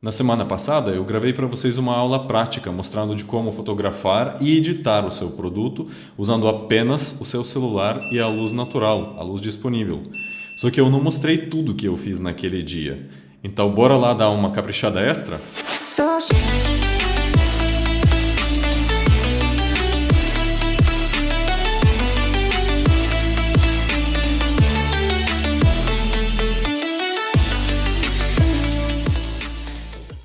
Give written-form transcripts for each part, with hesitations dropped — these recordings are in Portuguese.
Na semana passada, eu gravei para vocês uma aula prática mostrando de como fotografar e editar o seu produto usando apenas o seu celular e a luz natural, a luz disponível. Só que eu não mostrei tudo que eu fiz naquele dia. Então, bora lá dar uma caprichada extra?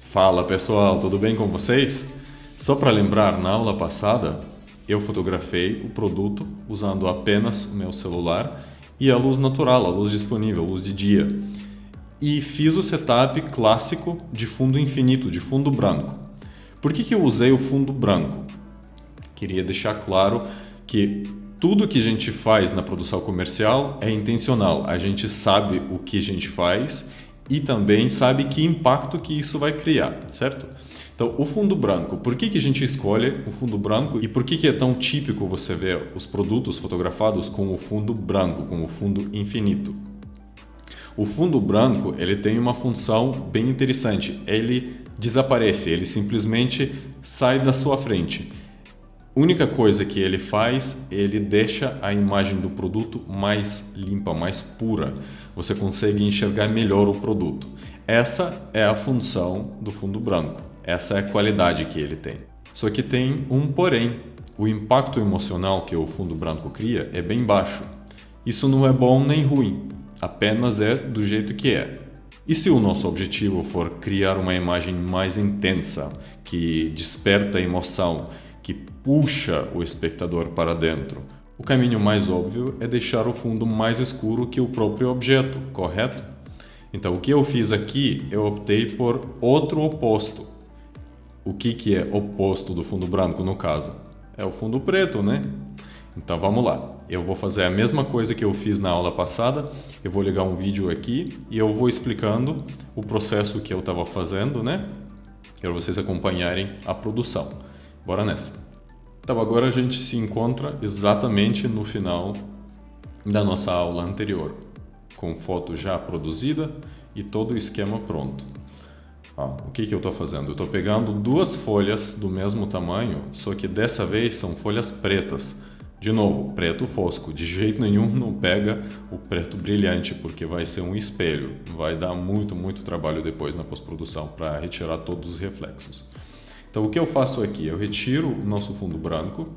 Fala pessoal, tudo bem com vocês? Só para lembrar, na aula passada eu fotografei o produto usando apenas o meu celular e a luz natural, a luz disponível, a luz de dia. E fiz o setup clássico de fundo infinito, de fundo branco. Por que eu usei o fundo branco? Queria deixar claro que tudo que a gente faz na produção comercial é intencional. A gente sabe o que a gente faz e também sabe que impacto que isso vai criar, certo? Então, o fundo branco, por que a gente escolhe o fundo branco e por que é tão típico você ver os produtos fotografados com o fundo branco, com o fundo infinito? O fundo branco, ele tem uma função bem interessante, ele desaparece, ele simplesmente sai da sua frente. A única coisa que ele faz, ele deixa a imagem do produto mais limpa, mais pura. Você consegue enxergar melhor o produto. Essa é a função do fundo branco. Essa é a qualidade que ele tem. Só que tem um porém. O impacto emocional que o fundo branco cria é bem baixo. Isso não é bom nem ruim. Apenas é do jeito que é. E se o nosso objetivo for criar uma imagem mais intensa, que desperta emoção, que puxa o espectador para dentro, o caminho mais óbvio é deixar o fundo mais escuro que o próprio objeto, correto? Então, o que eu fiz aqui, eu optei por outro oposto. O que é oposto do fundo branco no caso? É o fundo preto, né? Então, vamos lá. Eu vou fazer a mesma coisa que eu fiz na aula passada. Eu vou ligar um vídeo aqui e eu vou explicando o processo que eu estava fazendo, né? Para vocês acompanharem a produção. Bora nessa. Então, agora a gente se encontra exatamente no final da nossa aula anterior, com foto já produzida e todo o esquema pronto. O que eu estou fazendo? Eu estou pegando duas folhas do mesmo tamanho, só que dessa vez são folhas pretas. De novo, preto fosco. De jeito nenhum não pega o preto brilhante, porque vai ser um espelho. Vai dar muito trabalho depois na pós-produção para retirar todos os reflexos. Então, o que eu faço aqui? Eu retiro o nosso fundo branco,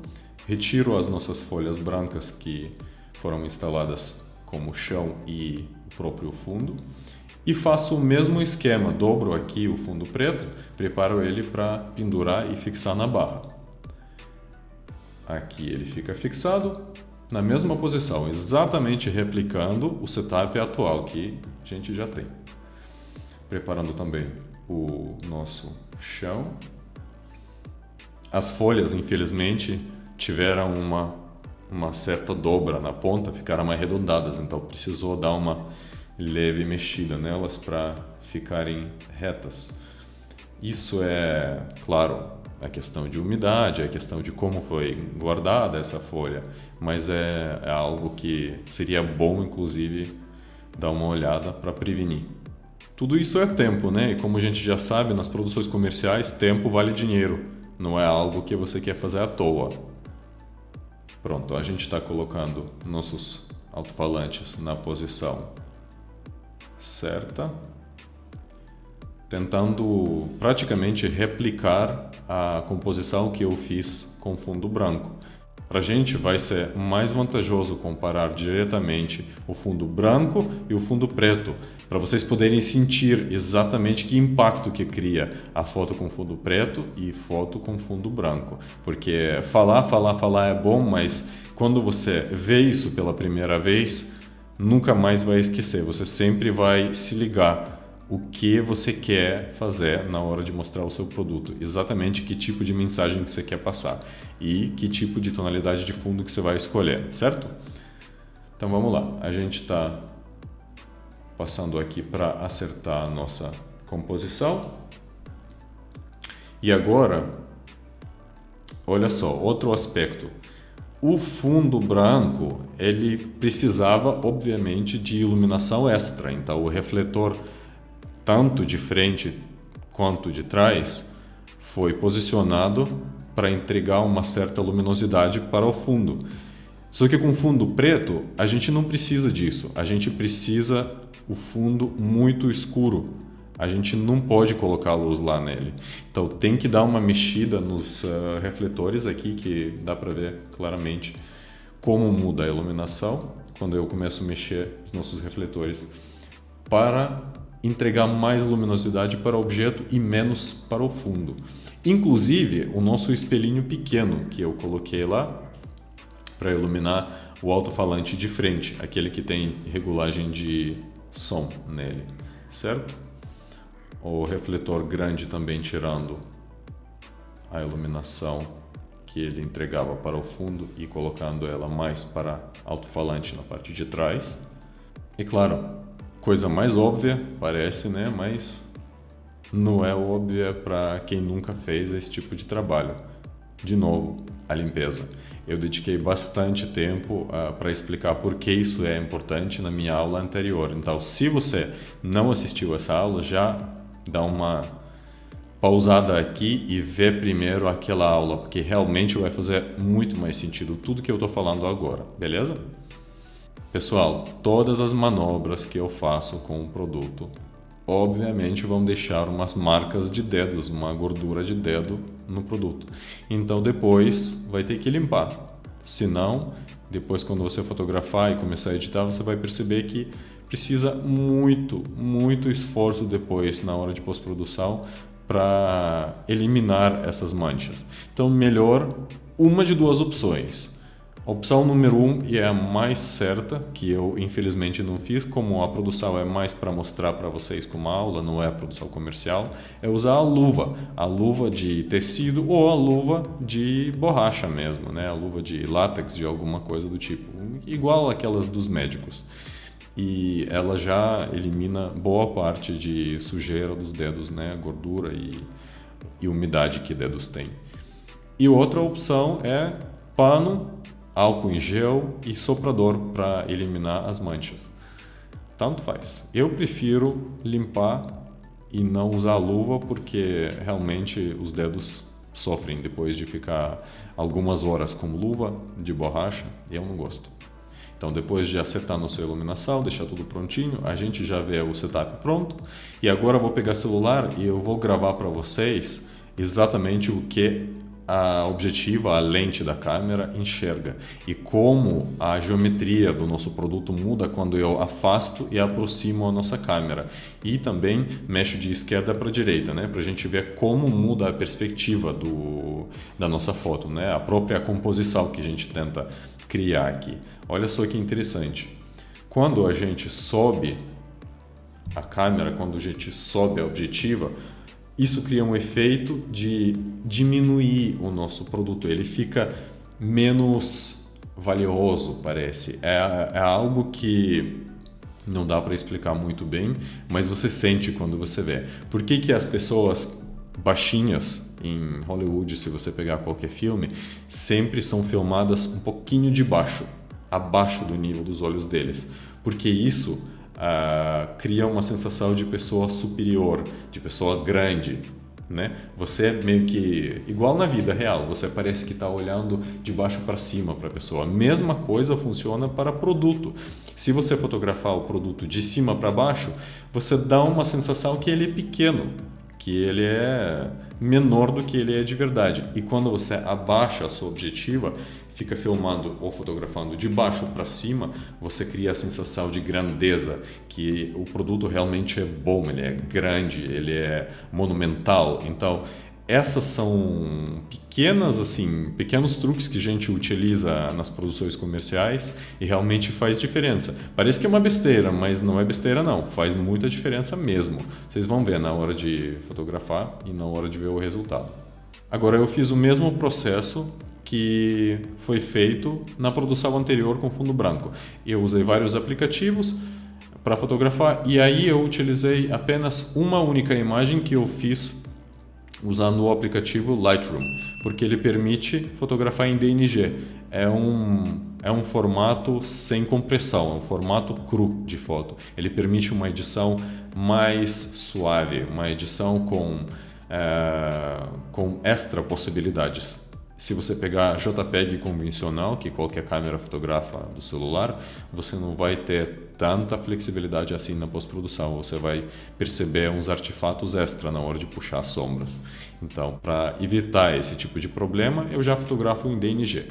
retiro as nossas folhas brancas que foram instaladas como chão e o próprio fundo e faço o mesmo esquema, dobro aqui o fundo preto, preparo ele para pendurar e fixar na barra. Aqui ele fica fixado na mesma posição, exatamente replicando o setup atual que a gente já tem. Preparando também o nosso chão. As folhas, infelizmente, tiveram uma certa dobra na ponta, ficaram mais arredondadas, então precisou dar uma leve mexida nelas para ficarem retas. Isso é, claro, a questão de umidade, a questão de como foi guardada essa folha, mas é algo que seria bom, inclusive, dar uma olhada para prevenir. Tudo isso é tempo, né? E como a gente já sabe, nas produções comerciais, tempo vale dinheiro. Não é algo que você quer fazer à toa. Pronto, a gente está colocando nossos alto-falantes na posição certa, tentando praticamente replicar a composição que eu fiz com fundo branco. Para a gente vai ser mais vantajoso comparar diretamente o fundo branco e o fundo preto, para vocês poderem sentir exatamente que impacto que cria a foto com fundo preto e foto com fundo branco. Porque falar é bom, mas quando você vê isso pela primeira vez, nunca mais vai esquecer, você sempre vai se ligar o que você quer fazer na hora de mostrar o seu produto, exatamente que tipo de mensagem que você quer passar e que tipo de tonalidade de fundo que você vai escolher, certo? Então vamos lá, a gente está passando aqui para acertar a nossa composição e agora, olha só, outro aspecto. O fundo branco, ele precisava obviamente de iluminação extra, então o refletor tanto de frente quanto de trás foi posicionado para entregar uma certa luminosidade para o fundo. Só que com fundo preto, a gente não precisa disso. A gente precisa o fundo muito escuro. A gente não pode colocar luz lá nele. Então tem que dar uma mexida nos refletores aqui, que dá para ver claramente como muda a iluminação quando eu começo a mexer os nossos refletores para entregar mais luminosidade para o objeto e menos para o fundo. Inclusive o nosso espelhinho pequeno que eu coloquei lá para iluminar o alto-falante de frente, aquele que tem regulagem de som nele, certo? O refletor grande também tirando a iluminação que ele entregava para o fundo e colocando ela mais para alto-falante na parte de trás. E claro, coisa mais óbvia parece, né? Mas não é óbvia para quem nunca fez esse tipo de trabalho. De novo, a limpeza. Eu dediquei bastante tempo para explicar por que isso é importante na minha aula anterior. Então, se você não assistiu essa aula, já dá uma pausada aqui e vê primeiro aquela aula, porque realmente vai fazer muito mais sentido tudo que eu estou falando agora, beleza? Pessoal, todas as manobras que eu faço com o produto, obviamente vão deixar umas marcas de dedos, uma gordura de dedo no produto. Então depois vai ter que limpar. Senão, depois quando você fotografar e começar a editar, você vai perceber que precisa muito esforço depois na hora de pós-produção para eliminar essas manchas. Então, melhor uma de duas opções. A opção número 1 e é a mais certa, que eu infelizmente não fiz, como a produção é mais para mostrar para vocês como aula, não é a produção comercial, é usar a luva de tecido ou a luva de borracha mesmo, né? A luva de látex, de alguma coisa do tipo, igual aquelas dos médicos. E ela já elimina boa parte de sujeira dos dedos, né? Gordura e umidade que dedos têm. E outra opção é pano, álcool em gel e soprador para eliminar as manchas. Tanto faz. Eu prefiro limpar e não usar luva porque realmente os dedos sofrem depois de ficar algumas horas com luva de borracha e eu não gosto. Então, depois de acertar nossa iluminação, deixar tudo prontinho, a gente já vê o setup pronto. E agora eu vou pegar o celular e eu vou gravar para vocês exatamente o que a objetiva, a lente da câmera enxerga e como a geometria do nosso produto muda quando eu afasto e aproximo a nossa câmera. E também mexo de esquerda para direita, né, para a gente ver como muda a perspectiva da nossa foto, né, a própria composição que a gente tenta criar aqui. Olha só que interessante. Quando a gente sobe a câmera, quando a gente sobe a objetiva, isso cria um efeito de diminuir o nosso produto. Ele fica menos valioso, parece. É algo que não dá para explicar muito bem, mas você sente quando você vê. Por que as pessoas baixinhas em Hollywood, se você pegar qualquer filme, sempre são filmadas um pouquinho de baixo, abaixo do nível dos olhos deles? Porque isso cria uma sensação de pessoa superior, de pessoa grande, né? Você é meio que igual na vida real, você parece que está olhando de baixo para cima para a pessoa. A mesma coisa funciona para produto. Se você fotografar o produto de cima para baixo, você dá uma sensação que ele é pequeno, que ele é menor do que ele é de verdade. E quando você abaixa a sua objetiva, fica filmando ou fotografando de baixo para cima, você cria a sensação de grandeza, que o produto realmente é bom, ele é grande, ele é monumental. Então, essas são pequenos truques que a gente utiliza nas produções comerciais e realmente faz diferença. Parece que é uma besteira, mas não é besteira não, faz muita diferença mesmo. Vocês vão ver na hora de fotografar e na hora de ver o resultado. Agora eu fiz o mesmo processo que foi feito na produção anterior com fundo branco. Eu usei vários aplicativos para fotografar e aí eu utilizei apenas uma única imagem que eu fiz usando o aplicativo Lightroom, porque ele permite fotografar em DNG. É um é um formato sem compressão, é um formato cru de foto. Ele permite uma edição mais suave, uma edição com extra possibilidades. Se você pegar JPEG convencional, que qualquer câmera fotografa do celular, você não vai ter tanta flexibilidade assim na pós-produção. Você vai perceber uns artefatos extra na hora de puxar as sombras. Então, para evitar esse tipo de problema, eu já fotografo em DNG.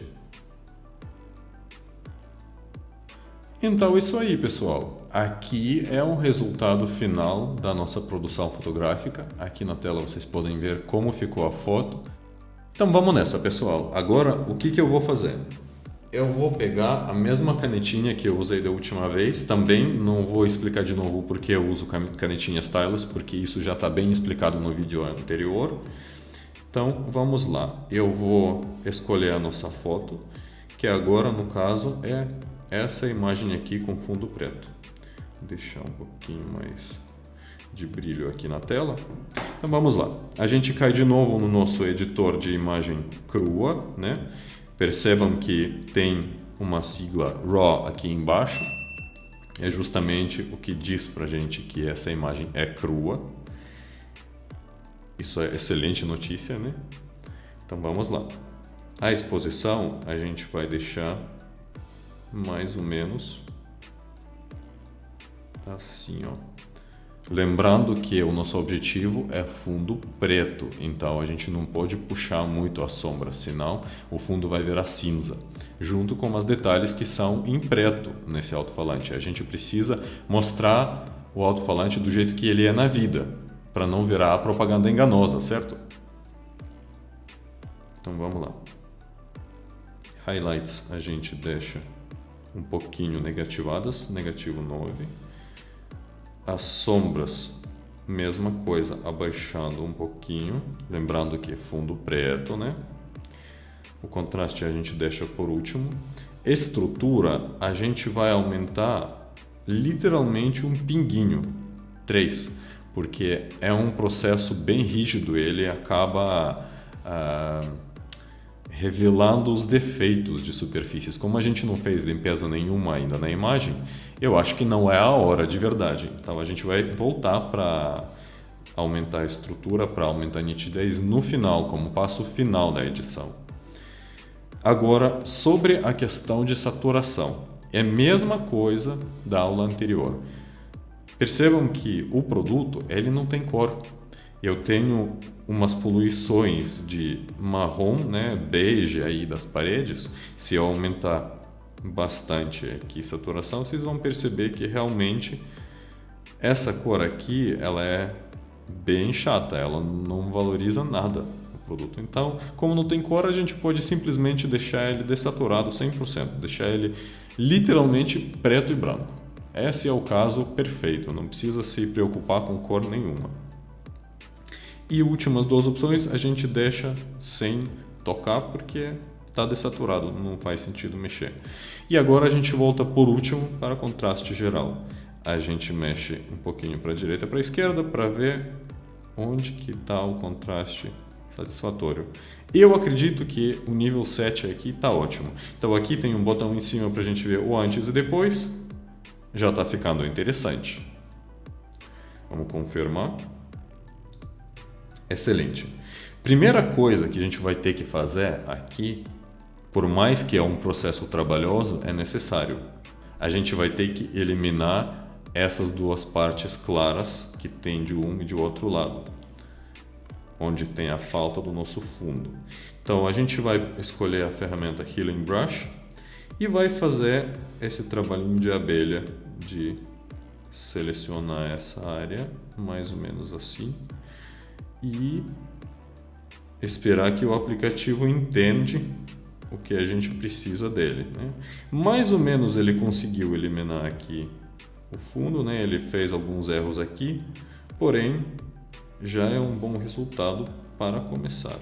Então, isso aí, pessoal. Aqui é o resultado final da nossa produção fotográfica. Aqui na tela vocês podem ver como ficou a foto. Então vamos nessa, pessoal. Agora, o que eu vou fazer? Eu vou pegar a mesma canetinha que eu usei da última vez. Também não vou explicar de novo porque eu uso canetinha stylus, porque isso já está bem explicado no vídeo anterior. Então vamos lá. Eu vou escolher a nossa foto, que agora no caso é essa imagem aqui com fundo preto. Vou deixar um pouquinho mais de brilho aqui na tela. Então vamos lá. A gente cai de novo no nosso editor de imagem crua, né? Percebam que tem uma sigla RAW aqui embaixo. É justamente o que diz pra gente que essa imagem é crua. Isso é excelente notícia, né? Então vamos lá. A exposição a gente vai deixar mais ou menos assim, ó. Lembrando que o nosso objetivo é fundo preto, então a gente não pode puxar muito a sombra, senão o fundo vai virar cinza, junto com os detalhes que são em preto nesse alto-falante. A gente precisa mostrar o alto-falante do jeito que ele é na vida, para não virar propaganda enganosa, certo? Então vamos lá. Highlights a gente deixa um pouquinho negativadas, negativo 9. As sombras, mesma coisa, abaixando um pouquinho, lembrando que é fundo preto, né? O contraste a gente deixa por último. Estrutura, a gente vai aumentar literalmente um pinguinho, 3, porque é um processo bem rígido, ele acaba revelando os defeitos de superfícies. Como a gente não fez limpeza nenhuma ainda na imagem, eu acho que não é a hora de verdade. Então a gente vai voltar para aumentar a estrutura, para aumentar a nitidez no final, como passo final da edição. Agora, sobre a questão de saturação. É a mesma coisa da aula anterior. Percebam que o produto ele não tem cor. Eu tenho umas poluições de marrom, né, bege aí das paredes. Se eu aumentar bastante aqui a saturação, vocês vão perceber que realmente essa cor aqui ela é bem chata, ela não valoriza nada o produto. Então, como não tem cor, a gente pode simplesmente deixar ele dessaturado 100%, deixar ele literalmente preto e branco. Esse é o caso perfeito, não precisa se preocupar com cor nenhuma. E últimas duas opções a gente deixa sem tocar porque está dessaturado, não faz sentido mexer. E agora a gente volta por último para contraste geral. A gente mexe um pouquinho para a direita e para a esquerda para ver onde que está o contraste satisfatório. Eu acredito que o nível 7 aqui está ótimo. Então aqui tem um botão em cima para a gente ver o antes e depois. Já está ficando interessante. Vamos confirmar. Excelente. Primeira coisa que a gente vai ter que fazer aqui, por mais que é um processo trabalhoso, é necessário. A gente vai ter que eliminar essas duas partes claras que tem de um e de outro lado, onde tem a falta do nosso fundo. Então a gente vai escolher a ferramenta Healing Brush e vai fazer esse trabalhinho de abelha de selecionar essa área, mais ou menos assim, e esperar que o aplicativo entende o que a gente precisa dele, né? Mais ou menos ele conseguiu eliminar aqui o fundo, né? Ele fez alguns erros aqui, porém já é um bom resultado para começar.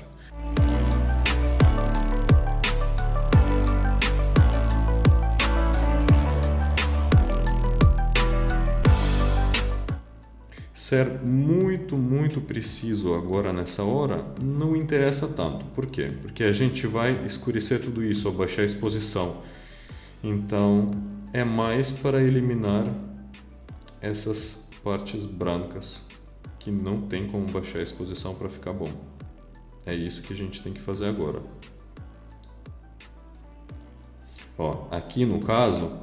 Ser muito preciso agora nessa hora não interessa tanto. Por quê? Porque a gente vai escurecer tudo isso, abaixar a exposição. Então, é mais para eliminar essas partes brancas que não tem como baixar a exposição para ficar bom. É isso que a gente tem que fazer agora. Ó, aqui no caso,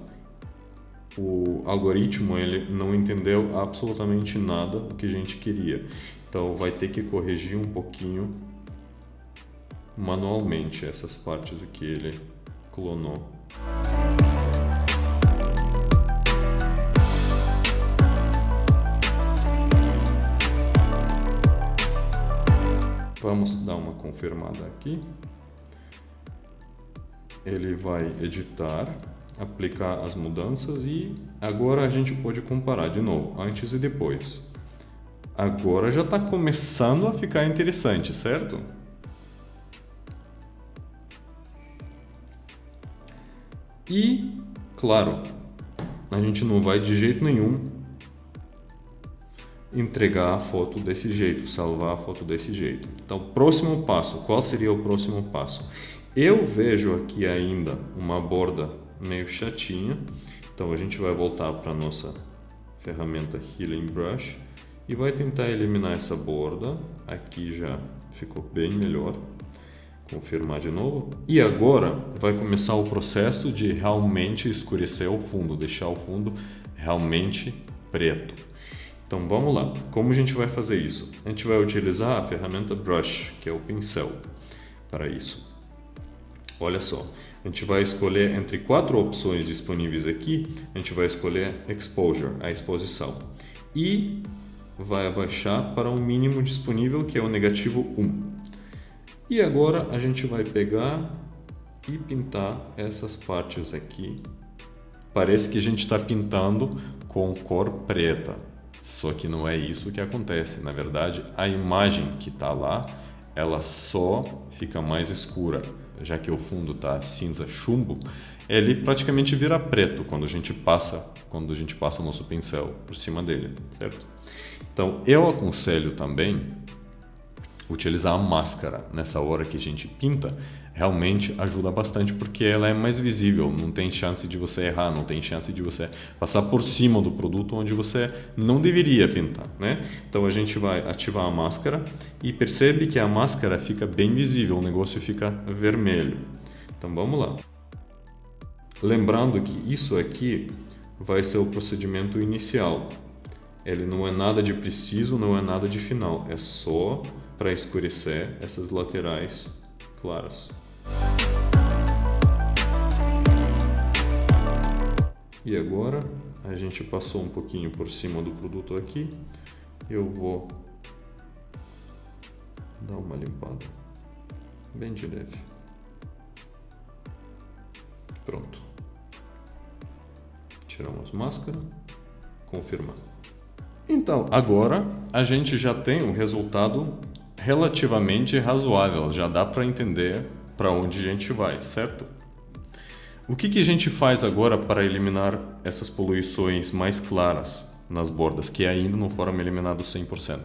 o algoritmo ele não entendeu absolutamente nada do que a gente queria. Então vai ter que corrigir um pouquinho manualmente essas partes do que ele clonou. Vamos dar uma confirmada aqui. Ele vai editar, aplicar as mudanças e agora a gente pode comparar de novo, antes e depois. Agora já está começando a ficar interessante, certo? E, claro, a gente não vai de jeito nenhum entregar a foto desse jeito, salvar a foto desse jeito. Então, próximo passo, qual seria o próximo passo? Eu vejo aqui ainda uma borda meio chatinha, então a gente vai voltar para a nossa ferramenta Healing Brush e vai tentar eliminar essa borda. Aqui já ficou bem melhor. Confirmar de novo. E agora vai começar o processo de realmente escurecer o fundo, deixar o fundo realmente preto. Então vamos lá. Como a gente vai fazer isso? A gente vai utilizar a ferramenta Brush, que é o pincel, para isso. Olha só, a gente vai escolher entre 4 opções disponíveis aqui, a gente vai escolher Exposure, a exposição, e vai abaixar para o mínimo disponível, que é o negativo 1. E agora a gente vai pegar e pintar essas partes aqui. Parece que a gente está pintando com cor preta, só que não é isso que acontece. Na verdade, a imagem que está lá, ela só fica mais escura, já que o fundo está cinza chumbo, ele praticamente vira preto quando a gente passa o nosso pincel por cima dele, certo? Então, eu aconselho também utilizar a máscara nessa hora que a gente pinta. Realmente ajuda bastante porque ela é mais visível, não tem chance de você errar, não tem chance de você passar por cima do produto onde você não deveria pintar, né? Então a gente vai ativar a máscara e percebe que a máscara fica bem visível, o negócio fica vermelho. Então vamos lá. Lembrando que isso aqui vai ser o procedimento inicial. Ele não é nada de preciso, não é nada de final, é só para escurecer essas laterais claras. E agora a gente passou um pouquinho por cima do produto aqui. Eu vou dar uma limpada bem de leve. Pronto. Tiramos máscara, confirmar. Então, agora a gente já tem um resultado relativamente razoável, já dá para entender para onde a gente vai, certo? O que a gente faz agora para eliminar essas poluições mais claras nas bordas, que ainda não foram eliminadas 100%?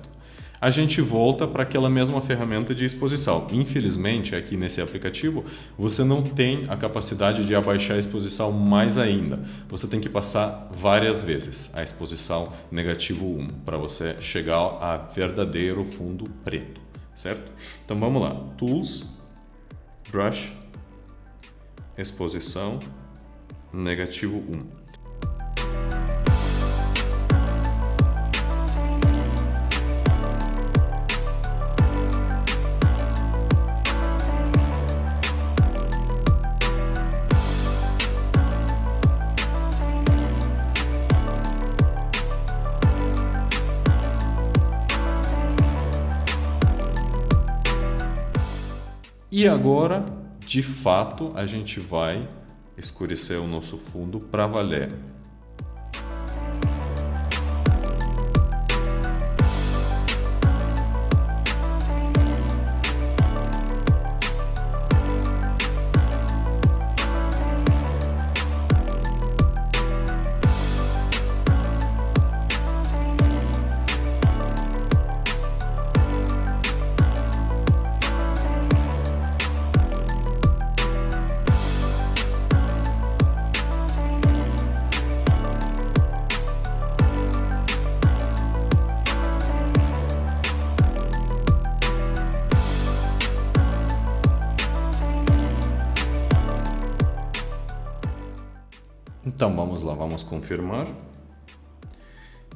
A gente volta para aquela mesma ferramenta de exposição. Infelizmente, aqui nesse aplicativo, você não tem a capacidade de abaixar a exposição mais ainda. Você tem que passar várias vezes a exposição negativo 1 para você chegar a verdadeiro fundo preto, certo? Então vamos lá. Tools, Brush, exposição, negativo 1. E agora, de fato, a gente vai escurecer o nosso fundo para valer. Então vamos lá, vamos confirmar.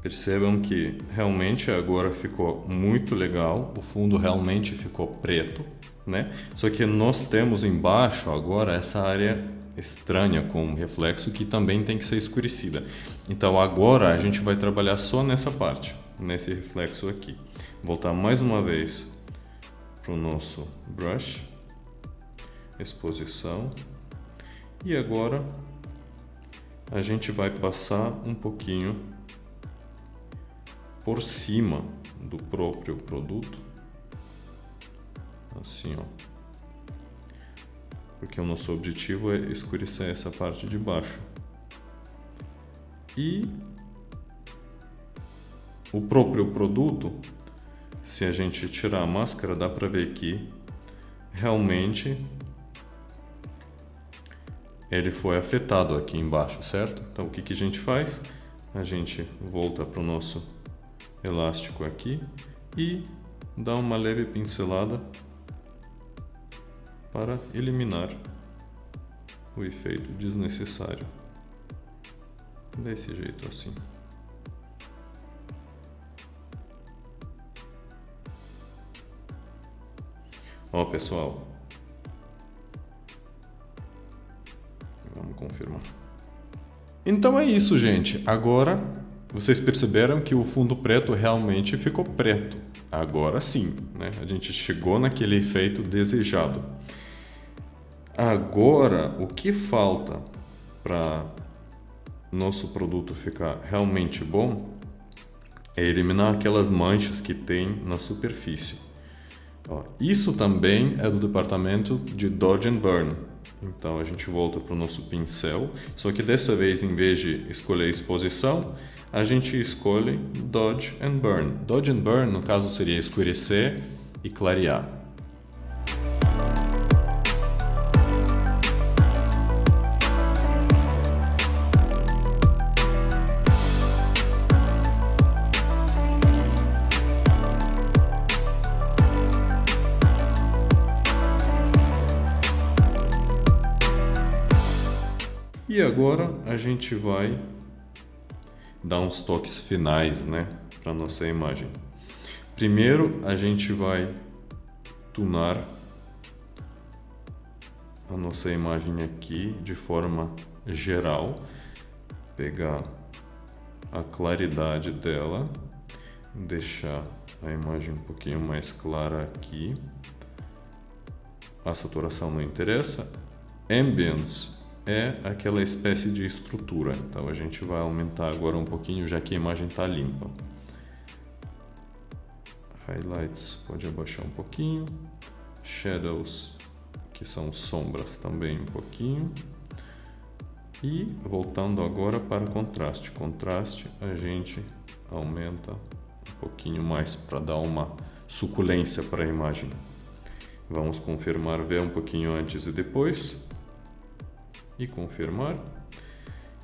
Percebam que realmente agora ficou muito legal, o fundo realmente ficou preto, né? Só que nós temos embaixo agora essa área estranha com reflexo que também tem que ser escurecida. Então agora a gente vai trabalhar só nessa parte, nesse reflexo aqui. Voltar mais uma vez para o nosso brush, exposição, e agora a gente vai passar um pouquinho por cima do próprio produto, assim, ó, porque o nosso objetivo é escurecer essa parte de baixo. E o próprio produto, se a gente tirar a máscara, dá para ver que realmente ele foi afetado aqui embaixo, certo? Então o que a gente faz? A gente volta para o nosso elástico aqui e dá uma leve pincelada para eliminar o efeito desnecessário. Desse jeito assim. Ó, pessoal, vamos confirmar. Então é isso, gente. Agora vocês perceberam que o fundo preto realmente ficou preto. Agora sim, né? A gente chegou naquele efeito desejado. Agora, o que falta para nosso produto ficar realmente bom é eliminar aquelas manchas que tem na superfície. Ó, isso também é do departamento de Dodge and Burn. Então a gente volta para o nosso pincel, só que dessa vez, em vez de escolher exposição, a gente escolhe Dodge and Burn. Dodge and Burn, no caso, seria escurecer e clarear. E agora a gente vai dar uns toques finais, né, para nossa imagem. Primeiro a gente vai tunar a nossa imagem aqui de forma geral, pegar a claridade dela, deixar a imagem um pouquinho mais clara aqui. A saturação não interessa. Ambience é aquela espécie de estrutura, então a gente vai aumentar agora um pouquinho, já que a imagem está limpa. Highlights pode abaixar um pouquinho, Shadows, que são sombras, também um pouquinho. E voltando agora para contraste. Contraste a gente aumenta um pouquinho mais para dar uma suculência para a imagem. Vamos confirmar, ver um pouquinho antes e depois. E confirmar.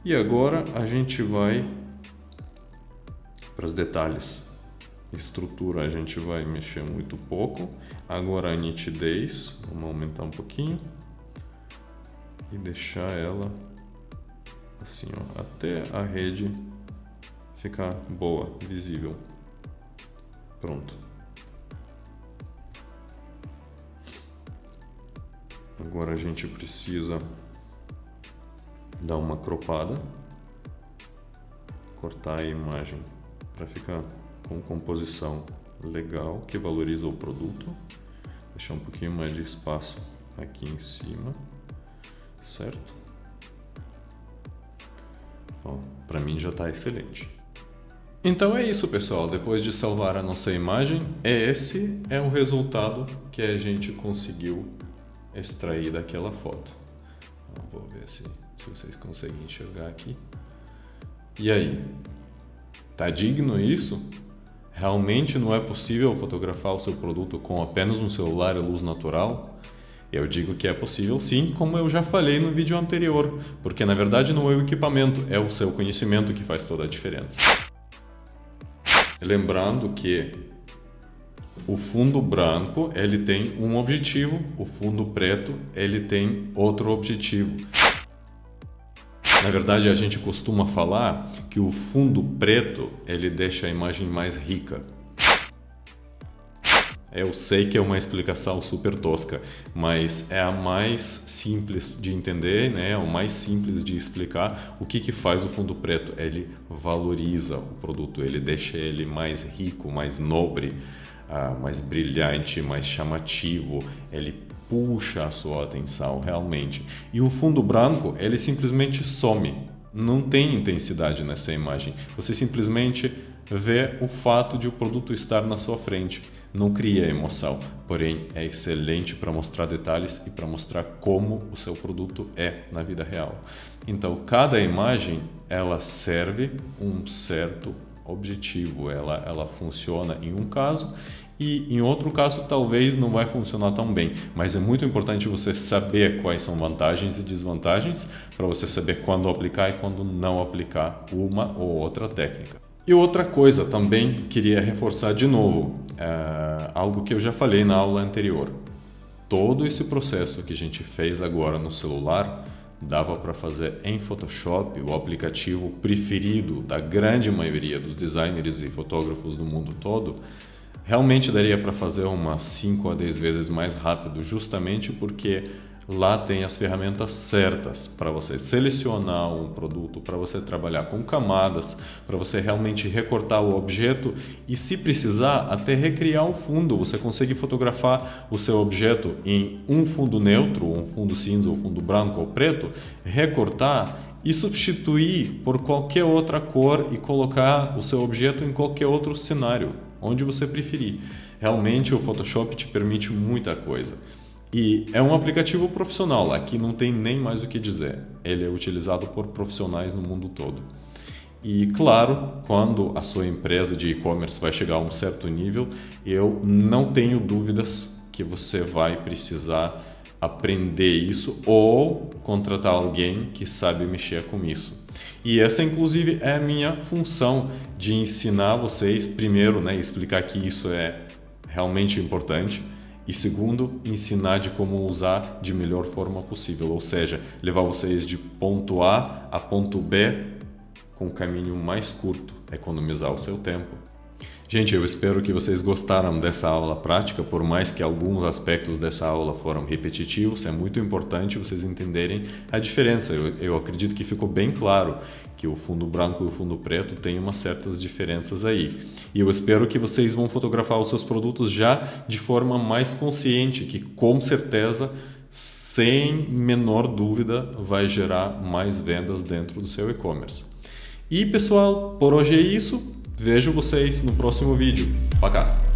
E agora a gente vai para os detalhes. Estrutura a gente vai mexer muito pouco. Agora a nitidez, vamos aumentar um pouquinho e deixar ela assim, ó, até a rede ficar boa, visível. Pronto. Agora a gente precisa dar uma cropada, cortar a imagem para ficar com composição legal, que valoriza o produto, deixar um pouquinho mais de espaço aqui em cima, certo? Para mim já está excelente. Então é isso, pessoal, depois de salvar a nossa imagem, esse é o resultado que a gente conseguiu extrair daquela foto. Vou ver se vocês conseguem enxergar aqui. E aí? Tá digno isso? Realmente não é possível fotografar o seu produto com apenas um celular e luz natural? Eu digo que é possível sim, como eu já falei no vídeo anterior, porque na verdade não é o equipamento, é o seu conhecimento que faz toda a diferença. Lembrando que o fundo branco ele tem um objetivo, o fundo preto ele tem outro objetivo. Na verdade, a gente costuma falar que o fundo preto ele deixa a imagem mais rica. Eu sei que é uma explicação super tosca, mas é a mais simples de entender, né? É o mais simples de explicar o que faz o fundo preto. Ele valoriza o produto, ele deixa ele mais rico, mais nobre, mais brilhante, mais chamativo, ele puxa a sua atenção realmente. E o fundo branco, ele simplesmente some. Não tem intensidade nessa imagem. Você simplesmente vê o fato de o produto estar na sua frente. Não cria emoção, porém é excelente para mostrar detalhes e para mostrar como o seu produto é na vida real. Então, cada imagem ela serve um certo objetivo, ela funciona em um caso e em outro caso talvez não vai funcionar tão bem, mas é muito importante você saber quais são vantagens e desvantagens para você saber quando aplicar e quando não aplicar uma ou outra técnica. E outra coisa também queria reforçar de novo, algo que eu já falei na aula anterior. Todo esse processo que a gente fez agora no celular dava para fazer em Photoshop, o aplicativo preferido da grande maioria dos designers e fotógrafos do mundo todo. Realmente daria para fazer umas 5 a 10 vezes mais rápido, justamente porque lá tem as ferramentas certas para você selecionar um produto, para você trabalhar com camadas, para você realmente recortar o objeto e, se precisar, até recriar o fundo. Você consegue fotografar o seu objeto em um fundo neutro, um fundo cinza, ou fundo branco ou preto, recortar e substituir por qualquer outra cor e colocar o seu objeto em qualquer outro cenário, onde você preferir. Realmente o Photoshop te permite muita coisa. E é um aplicativo profissional, aqui não tem nem mais o que dizer. Ele é utilizado por profissionais no mundo todo. E claro, quando a sua empresa de e-commerce vai chegar a um certo nível, eu não tenho dúvidas que você vai precisar aprender isso ou contratar alguém que sabe mexer com isso. E essa, inclusive, é a minha função de ensinar vocês, primeiro, né, explicar que isso é realmente importante, e segundo, ensinar de como usar de melhor forma possível, ou seja, levar vocês de ponto A a ponto B com um caminho mais curto, economizar o seu tempo. Gente, eu espero que vocês gostaram dessa aula prática, por mais que alguns aspectos dessa aula foram repetitivos, é muito importante vocês entenderem a diferença. Eu acredito que ficou bem claro que o fundo branco e o fundo preto têm umas certas diferenças aí. E eu espero que vocês vão fotografar os seus produtos já de forma mais consciente, que com certeza, sem menor dúvida, vai gerar mais vendas dentro do seu e-commerce. E pessoal, por hoje é isso. Vejo vocês no próximo vídeo. Пока!